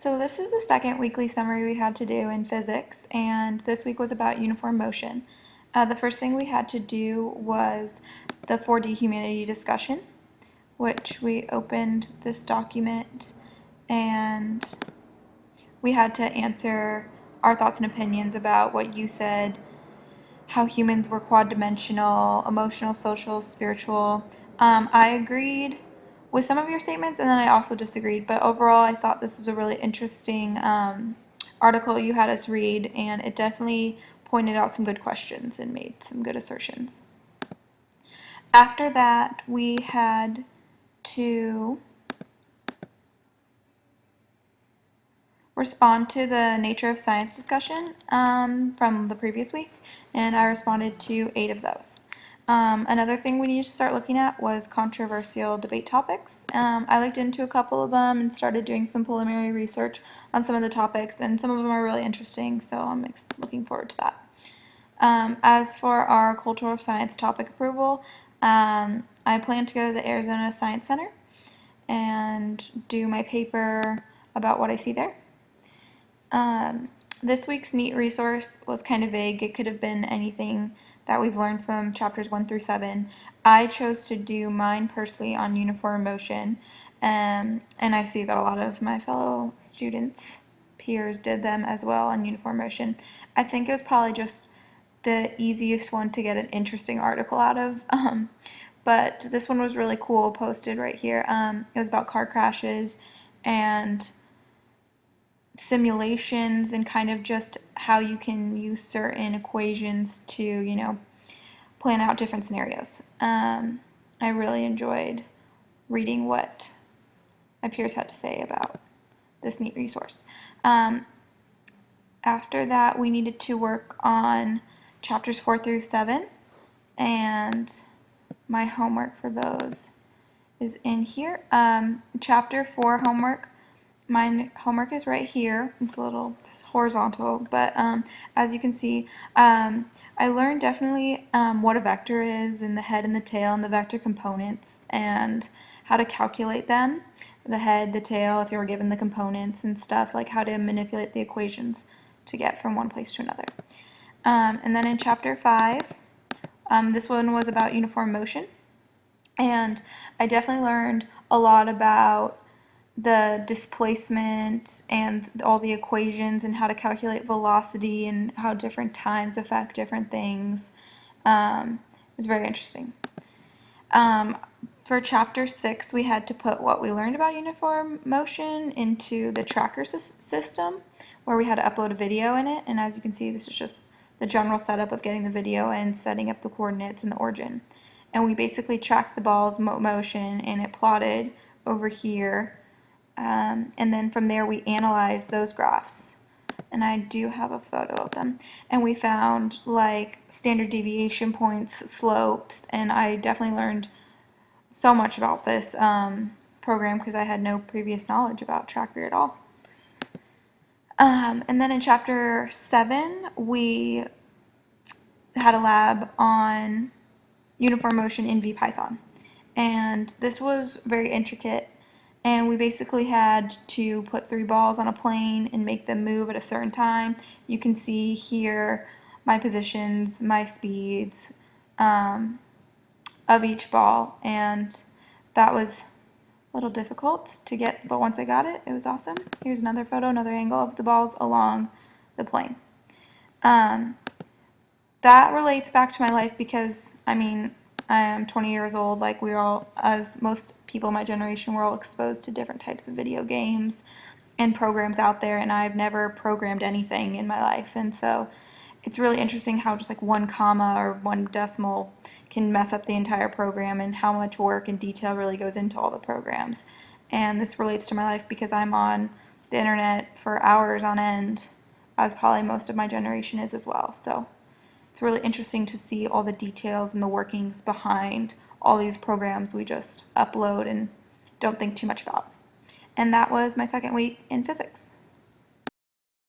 So this is the second weekly summary we had to do in physics, and this week was about uniform motion. The first thing we had to do was the 4D humanity discussion, which we opened this document and we had to answer our thoughts and opinions about what you said, how humans were quad-dimensional, emotional, social, spiritual. I agreed with some of your statements, and then I also disagreed, but overall I thought this was a really interesting article you had us read, and it definitely pointed out some good questions and made some good assertions. After that, we had to respond to the nature of science discussion from the previous week, and I responded to 8 of those. Another thing we needed to start looking at was controversial debate topics. I looked into a couple of them and started doing some preliminary research on some of the topics, and some of them are really interesting, so I'm looking forward to that. As for our cultural science topic approval, I plan to go to the Arizona Science Center and do my paper about what I see there. This week's NEAT resource was kind of vague. It could have been anything that we've learned from chapters 1 through 7. I chose to do mine personally on uniform motion, and I see that a lot of my fellow students, peers, did them as well on uniform motion. I think it was probably just the easiest one to get an interesting article out of, but this one was really cool, posted right here. It was about car crashes and simulations and kind of just how you can use certain equations to, plan out different scenarios. I really enjoyed reading what my peers had to say about this neat resource. After that, we needed to work on chapters 4 through 7, and my homework for those is in here. Chapter 4 homework. My homework is right here. It's a little horizontal, but as you can see, I learned definitely what a vector is, and the head and the tail and the vector components, and how to calculate them. The head, the tail, if you were given the components and stuff, like how to manipulate the equations to get from one place to another. And then in chapter 5, this one was about uniform motion, and I definitely learned a lot about the displacement and all the equations and how to calculate velocity and how different times affect different things. It's very interesting. For chapter 6, we had to put what we learned about uniform motion into the tracker system, where we had to upload a video in it, and as you can see, this is just the general setup of getting the video and setting up the coordinates and the origin. And we basically tracked the ball's motion, and it plotted over here. And then from there we analyzed those graphs, and I do have a photo of them, and we found like standard deviation points, slopes, and I definitely learned so much about this program because I had no previous knowledge about tracker at all. And then in chapter 7 we had a lab on uniform motion in VPython, and this was very intricate. And we basically had to put 3 balls on a plane and make them move at a certain time. You can see here my positions, my speeds of each ball, and that was a little difficult to get, but once I got it, it was awesome. Here's another photo, another angle of the balls along the plane. That relates back to my life because, I am 20 years old. Like, we all, as most people in my generation, we're all exposed to different types of video games and programs out there, and I've never programmed anything in my life, and so it's really interesting how just like 1 comma or 1 decimal can mess up the entire program, and how much work and detail really goes into all the programs. And this relates to my life because I'm on the internet for hours on end, as probably most of my generation is as well. So it's really interesting to see all the details and the workings behind all these programs we just upload and don't think too much about. And that was my second week in physics.